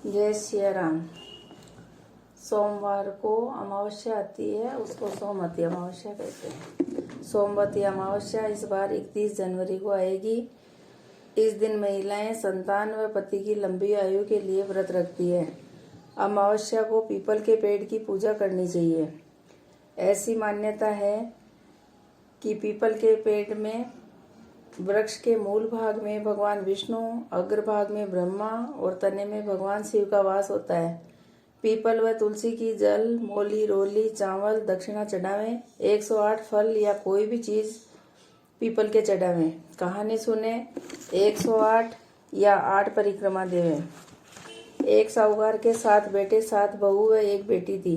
जय सिया राम। सोमवार को अमावस्या आती है, उसको सोमवती अमावस्या कहते हैं। सोमवती अमावस्या इस बार 31 जनवरी को आएगी। इस दिन महिलाएं संतान व पति की लंबी आयु के लिए व्रत रखती है। अमावस्या को पीपल के पेड़ की पूजा करनी चाहिए। ऐसी मान्यता है कि पीपल के पेड़ में वृक्ष के मूल भाग में भगवान विष्णु, अग्रभाग में ब्रह्मा और तने में भगवान शिव का वास होता है। पीपल व तुलसी की जल, मोली, रोली, चावल दक्षिणा चढ़ावें। 108 फल या कोई भी चीज पीपल के चढ़ावें। कहानी सुने। 108 या 8 परिक्रमा देवें। एक साहूकार के 7 बेटे, 7 बहू व 1 बेटी थी।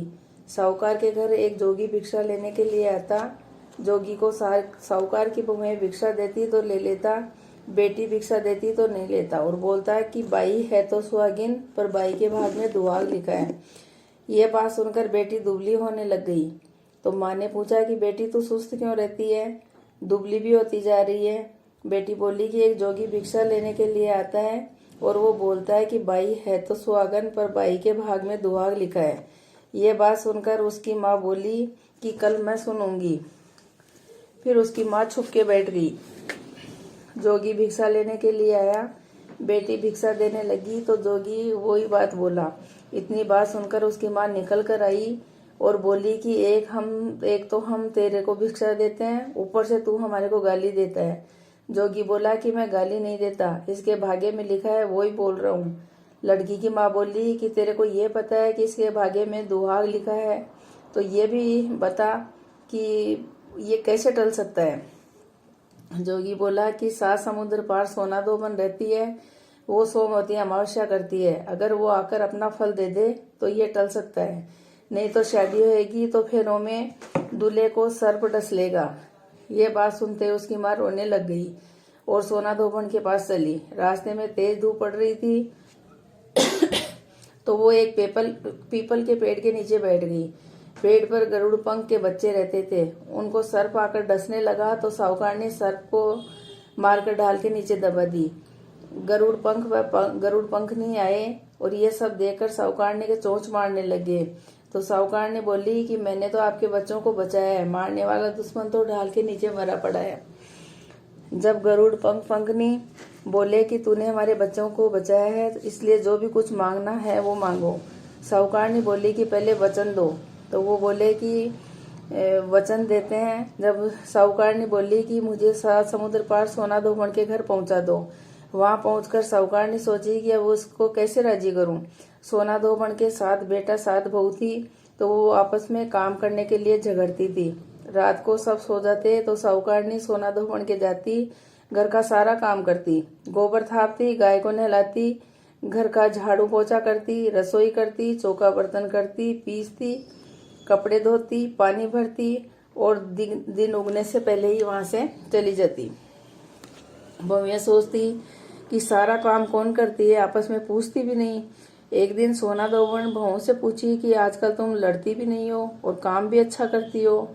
साहूकार के घर एक जोगी भिक्षा लेने के लिए आता। जोगी को साहूकार की बहुएं भिक्षा देती तो ले लेता, बेटी भिक्षा देती तो नहीं लेता और बोलता है कि बाई है तो सुहागिन, पर बाई के भाग में दुहाग लिखा है। यह बात सुनकर बेटी दुबली होने लग गई। तो माँ ने पूछा कि बेटी तू सुस्त क्यों रहती है, दुबली भी होती जा रही है। बेटी बोली कि एक जोगी भिक्षा लेने के लिए आता है और वो बोलता है कि बाई है तो सुहागन, पर बाई के भाग में दुहाग लिखा है। यह बात सुनकर उसकी माँ बोली कि कल मैं सुनूंगी। फिर उसकी माँ छुप के बैठ गई। जोगी भिक्षा लेने के लिए आया। बेटी भिक्षा देने लगी तो जोगी वही बात बोला। इतनी बात सुनकर उसकी माँ निकल कर आई और बोली कि एक तो हम तेरे को भिक्षा देते हैं, ऊपर से तू हमारे को गाली देता है। जोगी बोला कि मैं गाली नहीं देता, इसके भाग्य में लिखा है वो ही बोल रहा हूँ। लड़की की माँ बोली कि तेरे को ये पता है कि इसके भाग्य में दुहाग लिखा है, तो ये भी बता कि ये कैसे टल सकता है। जोगी बोला कि 7 समुद्र पार सोना दो बन रहती है, वो सोमवती अमावस्या करती है। अगर वो आकर अपना फल दे दे तो ये टल सकता है, नहीं तो शादी होएगी तो फेरों में दूल्हे को सर्प डस लेगा। ये बात सुनते उसकी माँ रोने लग गई और सोना धोबन के पास चली। रास्ते में तेज धूप पड़ रही थी तो वो एक पीपल के पेड़ के नीचे बैठ गई। पेड़ पर गरुड़ पंख के बच्चे रहते थे। उनको सर्प आकर डसने लगा तो साहूकार ने सर्प को मारकर ढाल के नीचे दबा दी। गरुड़ पंख नहीं आए और ये सब देखकर साहूकार ने के चोंच मारने लगे। तो साहूकार ने बोली कि मैंने तो आपके बच्चों को बचाया है, मारने वाला दुश्मन तो ढाल के नीचे मरा पड़ा है। जब गरुड़ पंखनी बोले कि तूने हमारे बच्चों को बचाया है, तो इसलिए जो भी कुछ मांगना है वो मांगो। साहूकार ने बोली कि पहले वचन दो। तो वो बोले कि वचन देते हैं। जब साहूकार ने बोली कि मुझे 7 समुद्र पार सोना धोबन के घर पहुंचा दो। वहां पहुंचकर साहूकार ने सोची कि अब उसको कैसे राजी करूं। सोना धोबन के 7 बेटा 7 बहू थी, तो वो आपस में काम करने के लिए झगड़ती थी। रात को सब सो जाते तो साहूकार ने सोना धोबन के जाती, घर का सारा काम करती, गोबर थापती, गाय को नहलाती, घर का झाड़ू पोछा करती, रसोई करती, चौका बर्तन करती, पीसती, कपड़े धोती, पानी भरती और दिन उगने से पहले ही वहां से चली जाती। बहुएं सोचती कि सारा काम कौन करती है, आपस में पूछती भी नहीं। एक दिन सोना धोबन बहुओं से पूछी कि आजकल तुम लड़ती भी नहीं हो और काम भी अच्छा करती हो,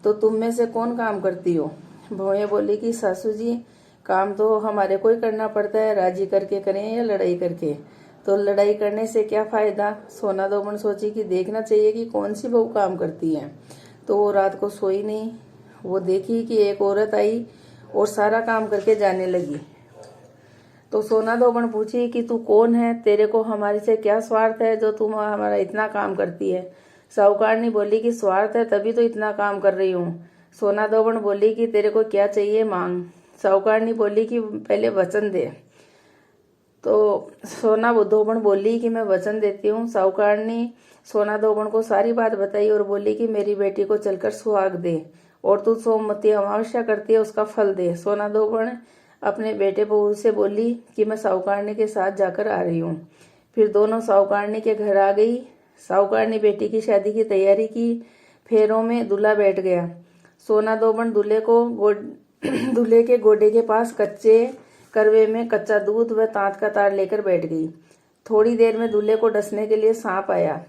तो तुम में से कौन काम करती हो। बहुएं बोली कि सासू जी, काम तो हमारे को ही करना पड़ता है, राजी करके करें या लड़ाई करके। तो लड़ाई करने से क्या फायदा। सोना धोबन सोची कि देखना चाहिए कि कौन सी बहू काम करती है। तो वो रात को सोई नहीं। वो देखी कि एक औरत आई और सारा काम करके जाने लगी। तो सोना धोबन पूछी कि तू कौन है, तेरे को हमारे से क्या स्वार्थ है जो तुम हमारा इतना काम करती है। साहूकार ने बोली कि स्वार्थ है तभी तो इतना काम कर रही हूँ। सोना धोबन बोली कि तेरे को क्या चाहिए मांग। साहूकार ने बोली कि पहले वचन दे। तो सोना धोबन बोली कि मैं वचन देती हूँ। साहूकार ने सोना धोबन को सारी बात बताई और बोली कि मेरी बेटी को चलकर सुहाग दे और तू सोमवती अमावस्या करती है उसका फल दे। सोना धोबन अपने बेटे बहू से बोली कि मैं साहूकारनी के साथ जाकर आ रही हूँ। फिर दोनों साहूकारनी के घर आ गई। साहूकार ने बेटी की शादी की तैयारी की। फेरों में दूल्हा बैठ गया। सोना धोबन दूल्हे के गोडे के पास कच्चे करवे में कच्चा दूध व तांत का तार लेकर बैठ गई। थोड़ी देर में दूल्हे को डसने के लिए सांप आया।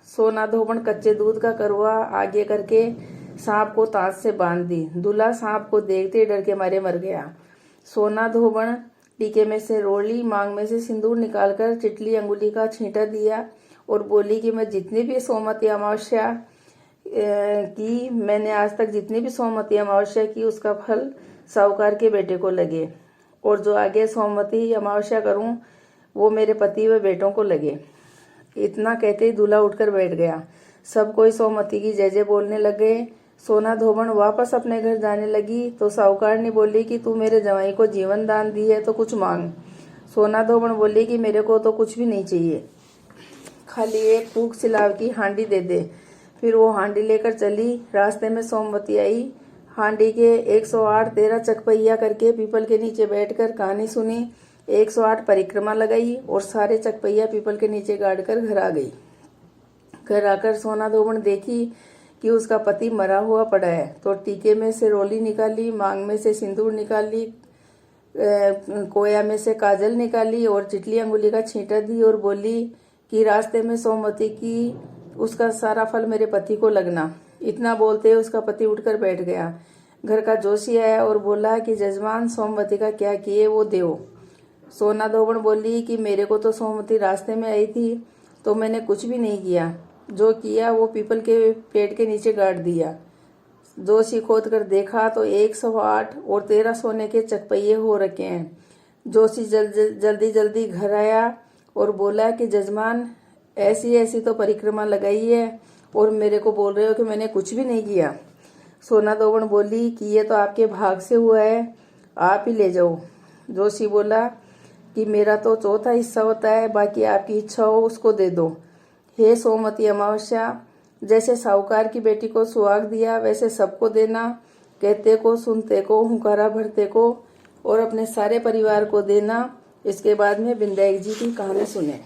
सोना धोबन कच्चे दूध का करवा आगे करके सांप को तांत से बांध दी। दूल्हा सांप को देखते डर के मारे मर गया। सोना धोबन टीके में से रोली, मांग में से सिंदूर निकालकर चिटली अंगुली का छींटा दिया और बोली कि मैं जितनी भी सोमवती अमावस्या की, मैंने आज तक जितनी भी सोमवती अमावस्या की उसका फल साहूकार के बेटे को लगे, और जो आगे सोमवती अमावस्या करूं वो मेरे पति व बेटों को लगे। इतना कहते ही दूल्हा उठकर बैठ गया। सब कोई सोमवती की जय जय बोलने लगे। सोना धोबन वापस अपने घर जाने लगी तो साहूकार ने बोली कि तू मेरे जवाई को जीवन दान दी है तो कुछ मांग। सोना धोबन बोली कि मेरे को तो कुछ भी नहीं चाहिए, खाली एक फूक सिलाव की हांडी दे दे। फिर वो हांडी लेकर चली। रास्ते में सोमवती आई। हांडी के 108 13 चकपहिया करके पीपल के नीचे बैठकर कहानी सुनी। 108 परिक्रमा लगाई और सारे चकपहिया पीपल के नीचे गाड़ कर घर आ गई। घर आकर सोना धोबन देखी कि उसका पति मरा हुआ पड़ा है तो टीके में से रोली निकाली, मांग में से सिंदूर निकाली, कोया में से काजल निकाली और चिटली अंगुली का छींटा दी और बोली कि रास्ते में सोमवती की उसका सारा फल मेरे पति को लगना। इतना बोलते उसका पति उठकर बैठ गया। घर का जोशी आया और बोला कि जजमान सोमवती का क्या किए वो देव। सोना धोबन बोली कि मेरे को तो सोमवती रास्ते में आई थी तो मैंने कुछ भी नहीं किया, जो किया वो पीपल के पेड़ के नीचे गाड़ दिया। जोशी खोद कर देखा तो 108 और 13 सोने के चकपहिये हो रखे हैं। जोशी जल्दी जल्दी घर आया और बोला कि जजमान ऐसी ऐसी तो परिक्रमा लगाई है और मेरे को बोल रहे हो कि मैंने कुछ भी नहीं किया। सोना धोबन बोली कि ये तो आपके भाग से हुआ है, आप ही ले जाओ। जोशी बोला कि मेरा तो चौथा हिस्सा होता है, बाकी आपकी इच्छा हो उसको दे दो। हे सोमवती अमावस्या, जैसे साहूकार की बेटी को सुहाग दिया वैसे सबको देना, कहते को सुनते को हुंकारा भरते को और अपने सारे परिवार को देना। इसके बाद में विंध्याक जी की कहानी सुने।